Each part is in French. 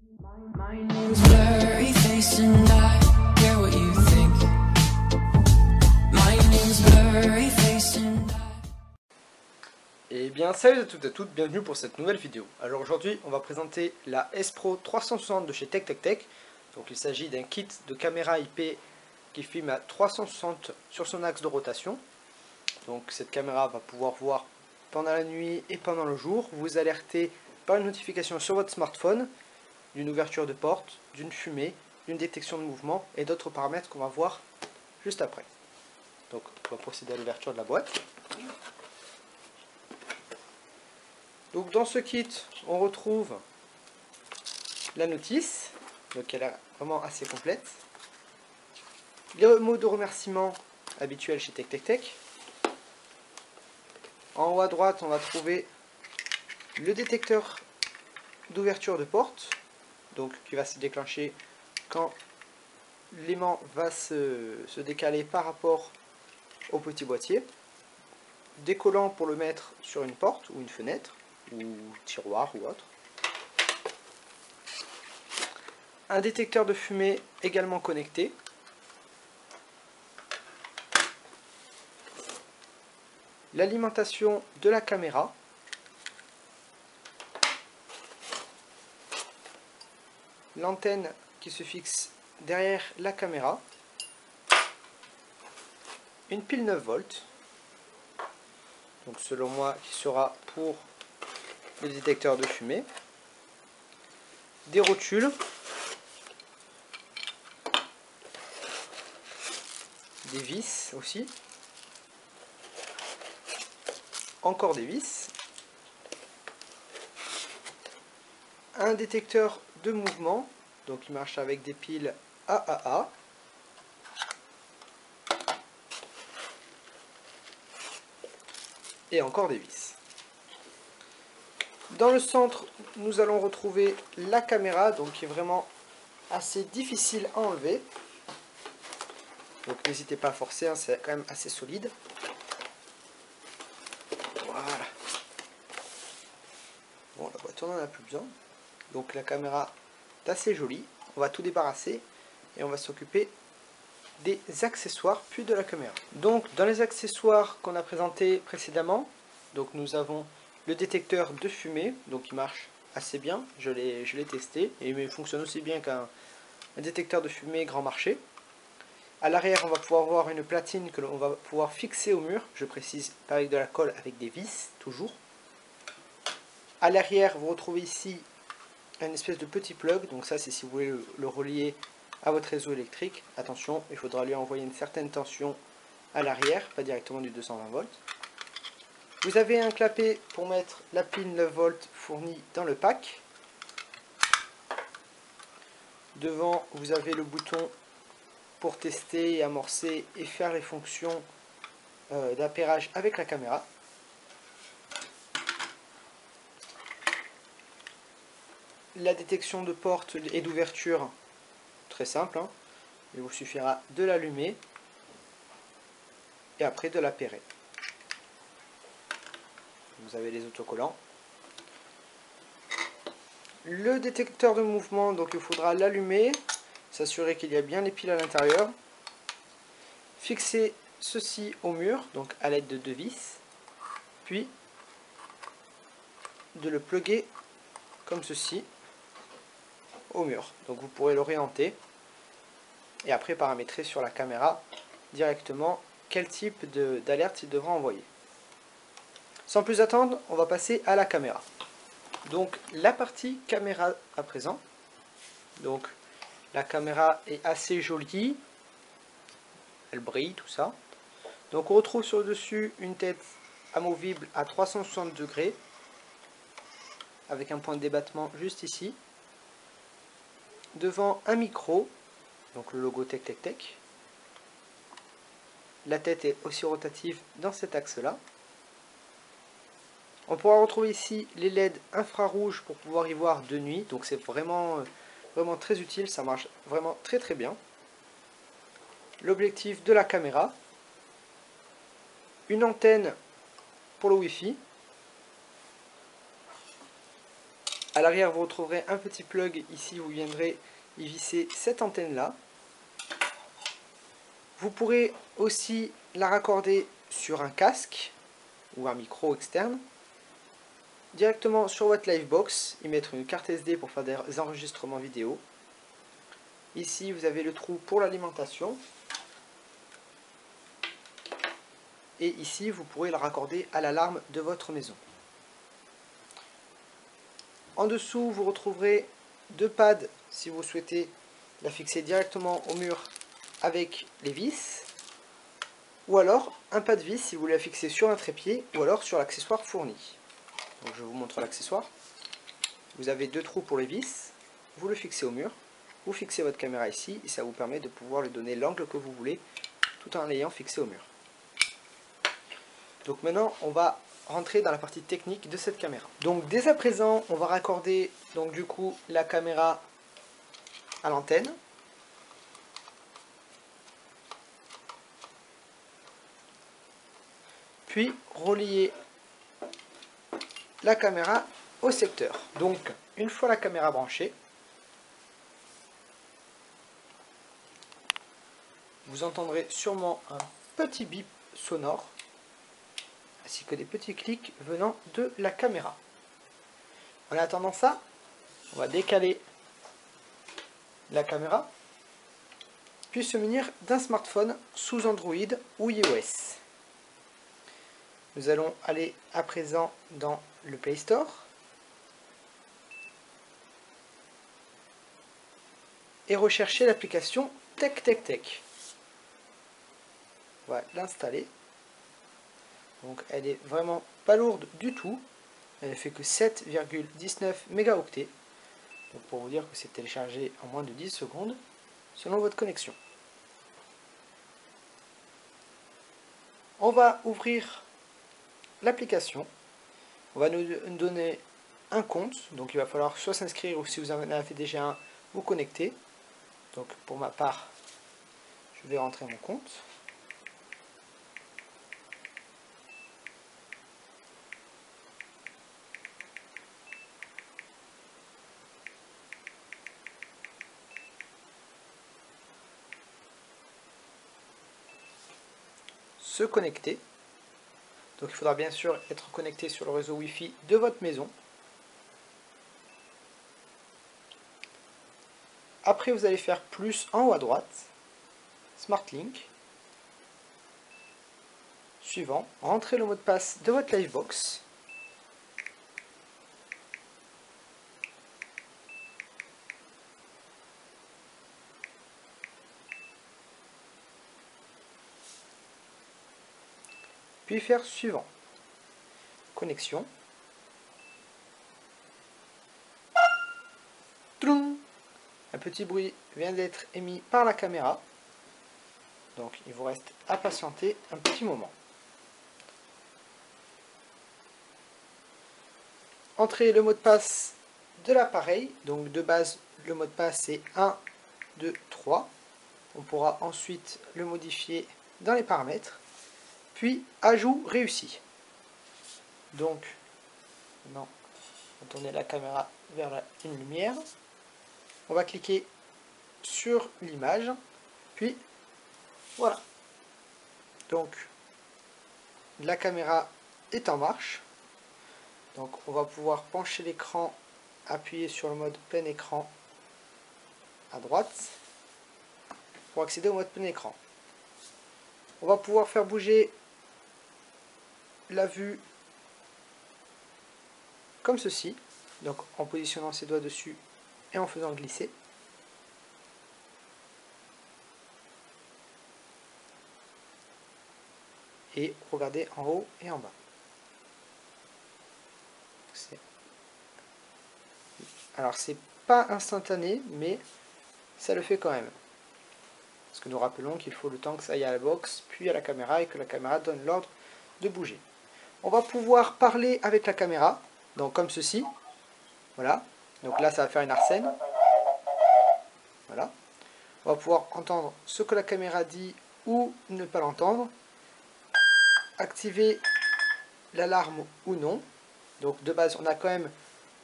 My name's Blurry Face and I care what you think. My name's Blurry Face and I... Et bien salut à toutes et à toutes, bienvenue pour cette nouvelle vidéo. Alors aujourd'hui on va présenter la S-Pro 360 de chez TechTechTech. Donc il s'agit d'un kit de caméra IP qui filme à 360 sur son axe de rotation. Donc cette caméra va pouvoir voir pendant la nuit et pendant le jour, vous alerter par une notification sur votre smartphone d'une ouverture de porte, d'une fumée, d'une détection de mouvement et d'autres paramètres qu'on va voir juste après. Donc on va procéder à l'ouverture de la boîte. Donc dans ce kit, on retrouve la notice, donc elle est vraiment assez complète. Les mots de remerciement habituels chez TechTechTech. En haut à droite, on va trouver le détecteur d'ouverture de porte, donc qui va se déclencher quand l'aimant va se décaler par rapport au petit boîtier. Des collants pour le mettre sur une porte ou une fenêtre, ou tiroir ou autre. Un détecteur de fumée également connecté. L'alimentation de la caméra. L'antenne qui se fixe derrière la caméra. Une pile 9 volts. Donc selon moi qui sera pour le détecteur de fumée. Des rotules. Des vis aussi. Encore des vis. Un détecteur de mouvement, donc il marche avec des piles AAA. Et encore des vis. Dans le centre, nous allons retrouver la caméra, donc qui est vraiment assez difficile à enlever. Donc n'hésitez pas à forcer, hein, c'est quand même assez solide. Voilà. Bon, la boîte on n'en a plus besoin. Donc la caméra est assez jolie. On va tout débarrasser et on va s'occuper des accessoires puis de la caméra. Donc dans les accessoires qu'on a présentés précédemment, donc nous avons le détecteur de fumée, donc il marche assez bien. Je l'ai testé et il fonctionne aussi bien qu'un détecteur de fumée grand marché. À l'arrière, on va pouvoir voir une platine que l'on va pouvoir fixer au mur. Je précise, pas avec de la colle, avec des vis, toujours. À l'arrière, vous retrouvez ici une espèce de petit plug. Donc ça, c'est si vous voulez le relier à votre réseau électrique. Attention, il faudra lui envoyer une certaine tension à l'arrière, pas directement du 220 volts. Vous avez un clapet pour mettre la pile 9 volts fournie dans le pack. Devant, vous avez le bouton pour tester et amorcer et faire les fonctions d'appairage avec la caméra. La détection de porte et d'ouverture, très simple, hein. Il vous suffira de l'allumer et après de l'appairer. Vous avez les autocollants. Le détecteur de mouvement, donc il faudra l'allumer, s'assurer qu'il y a bien les piles à l'intérieur. Fixer ceci au mur, donc à l'aide de deux vis, puis de le plugger comme ceci au mur. Donc vous pourrez l'orienter et après paramétrer sur la caméra directement quel type d'alerte il devra envoyer. Sans plus attendre, on va passer à la caméra. Donc la partie caméra à présent. Donc la caméra est assez jolie, elle brille, tout ça. Donc on retrouve sur le dessus une tête amovible à 360 degrés avec un point de débattement juste ici. Devant un micro, donc le logo TechTechTech. La tête est aussi rotative dans cet axe-là. On pourra retrouver ici les LED infrarouges pour pouvoir y voir de nuit. Donc c'est vraiment très utile, ça marche vraiment très bien. L'objectif de la caméra. Une antenne pour le Wi-Fi. À l'arrière, vous retrouverez un petit plug. Ici, vous viendrez y visser cette antenne-là. Vous pourrez aussi la raccorder sur un casque ou un micro externe. Directement sur votre Livebox, y mettre une carte SD pour faire des enregistrements vidéo. Ici, vous avez le trou pour l'alimentation. Et ici, vous pourrez la raccorder à l'alarme de votre maison. En dessous, vous retrouverez deux pads si vous souhaitez la fixer directement au mur avec les vis. Ou alors un pad vis si vous voulez la fixer sur un trépied ou alors sur l'accessoire fourni. Donc je vous montre l'accessoire. Vous avez deux trous pour les vis. Vous le fixez au mur. Vous fixez votre caméra ici et ça vous permet de pouvoir lui donner l'angle que vous voulez tout en l'ayant fixé au mur. Donc maintenant, on va rentrer dans la partie technique de cette caméra. Donc dès à présent, on va raccorder donc du coup la caméra à l'antenne. Puis relier la caméra au secteur. Donc une fois la caméra branchée, vous entendrez sûrement un petit bip sonore ainsi que des petits clics venant de la caméra. En attendant ça, on va décaler la caméra, puis se munir d'un smartphone sous Android ou iOS. Nous allons aller à présent dans le Play Store et rechercher l'application TechTechTech. On va l'installer. Donc elle est vraiment pas lourde du tout. Elle ne fait que 7,19 mégaoctets. Donc pour vous dire que c'est téléchargé en moins de 10 secondes selon votre connexion. On va ouvrir l'application. On va nous donner un compte. Donc il va falloir soit s'inscrire ou si vous en avez déjà un, vous connecter. Donc pour ma part, je vais rentrer mon compte. Se connecter. Donc il faudra bien sûr être connecté sur le réseau Wi-Fi de votre maison. Après vous allez faire plus en haut à droite, Smart Link. Suivant, rentrez le mot de passe de votre Livebox. Puis faire suivant. Connexion. Tloum. Un petit bruit vient d'être émis par la caméra. Donc il vous reste à patienter un petit moment. Entrez le mot de passe de l'appareil. Donc de base, le mot de passe c'est 1, 2, 3. On pourra ensuite le modifier dans les paramètres. Puis ajout réussi. Donc, maintenant, on va tourner la caméra vers une lumière. On va cliquer sur l'image. Puis, voilà. Donc, la caméra est en marche. Donc, on va pouvoir pencher l'écran, appuyer sur le mode plein écran à droite pour accéder au mode plein écran. On va pouvoir faire bouger la vue comme ceci, donc en positionnant ses doigts dessus et en faisant glisser. Et regardez en haut et en bas. Alors c'est pas instantané, mais ça le fait quand même. Parce que nous rappelons qu'il faut le temps que ça aille à la box, puis à la caméra, et que la caméra donne l'ordre de bouger. On va pouvoir parler avec la caméra, donc comme ceci. Voilà. Donc là, ça va faire une arsène. Voilà. On va pouvoir entendre ce que la caméra dit ou ne pas l'entendre. Activer l'alarme ou non. Donc de base, on a quand même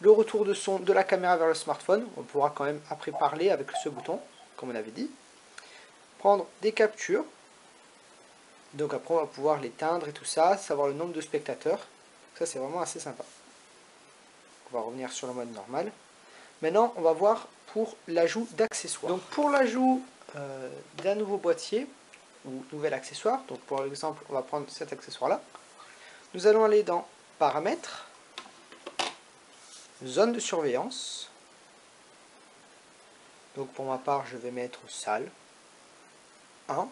le retour de son de la caméra vers le smartphone. On pourra quand même après parler avec ce bouton, comme on avait dit. Prendre des captures. Donc après on va pouvoir l'éteindre et tout ça, savoir le nombre de spectateurs. Ça c'est vraiment assez sympa. On va revenir sur le mode normal. Maintenant on va voir pour l'ajout d'accessoires. Donc pour l'ajout d'un nouveau boîtier ou nouvel accessoire, donc pour l'exemple on va prendre cet accessoire là. Nous allons aller dans paramètres, zone de surveillance. Donc pour ma part je vais mettre salle 1.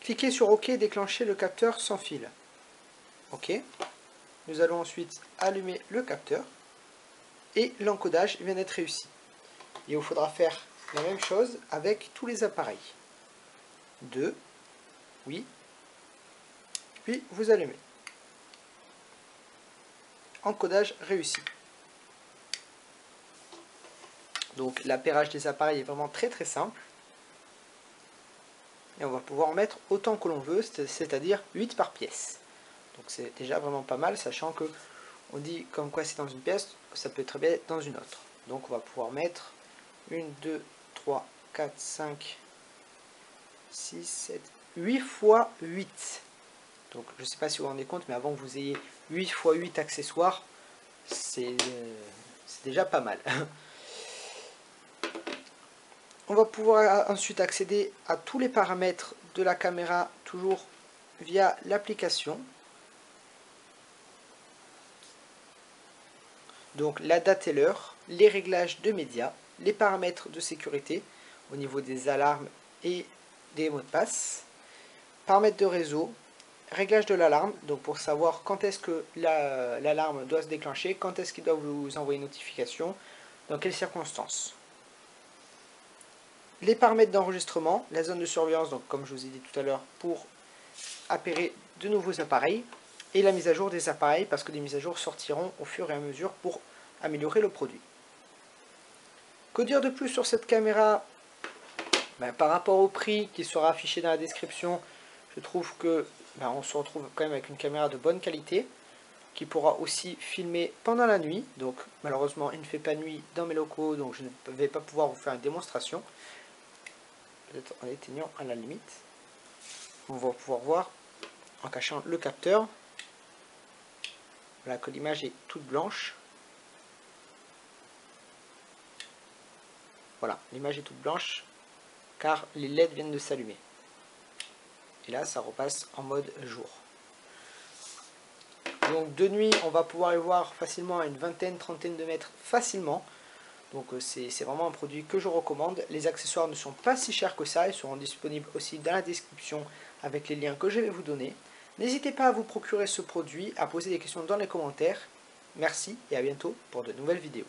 Cliquez sur OK et déclenchez le capteur sans fil. OK. Nous allons ensuite allumer le capteur et l'encodage vient d'être réussi. Il vous faudra faire la même chose avec tous les appareils. 2, oui, puis vous allumez. Encodage réussi. Donc l'appairage des appareils est vraiment très simple. Et on va pouvoir en mettre autant que l'on veut, c'est-à-dire 8 par pièce. Donc c'est déjà vraiment pas mal, sachant que on dit comme quoi c'est dans une pièce, ça peut très bien être dans une autre. Donc on va pouvoir mettre 1, 2, 3, 4, 5, 6, 7, 8 fois 8. Donc je ne sais pas si vous vous rendez compte, mais avant que vous ayez 8 fois 8 accessoires, c'est déjà pas mal. On va pouvoir ensuite accéder à tous les paramètres de la caméra, toujours via l'application. Donc la date et l'heure, les réglages de médias, les paramètres de sécurité au niveau des alarmes et des mots de passe, paramètres de réseau, réglage de l'alarme, donc pour savoir quand est-ce que l'alarme doit se déclencher, quand est-ce qu'il doit vous envoyer une notification, dans quelles circonstances. Les paramètres d'enregistrement, la zone de surveillance, donc comme je vous ai dit tout à l'heure, pour appairer de nouveaux appareils, et la mise à jour des appareils, parce que des mises à jour sortiront au fur et à mesure pour améliorer le produit. Que dire de plus sur cette caméra? Par rapport au prix qui sera affiché dans la description, je trouve que on se retrouve quand même avec une caméra de bonne qualité, qui pourra aussi filmer pendant la nuit. Donc malheureusement il ne fait pas nuit dans mes locaux, donc je ne vais pas pouvoir vous faire une démonstration. Peut-être en éteignant à la limite. On va pouvoir voir en cachant le capteur. Voilà que l'image est toute blanche. Voilà, l'image est toute blanche car les LED viennent de s'allumer. Et là, ça repasse en mode jour. Donc de nuit, on va pouvoir y voir facilement à une vingtaine, trentaine de mètres facilement. Donc c'est vraiment un produit que je recommande. Les accessoires ne sont pas si chers que ça. Ils seront disponibles aussi dans la description avec les liens que je vais vous donner. N'hésitez pas à vous procurer ce produit, à poser des questions dans les commentaires. Merci et à bientôt pour de nouvelles vidéos.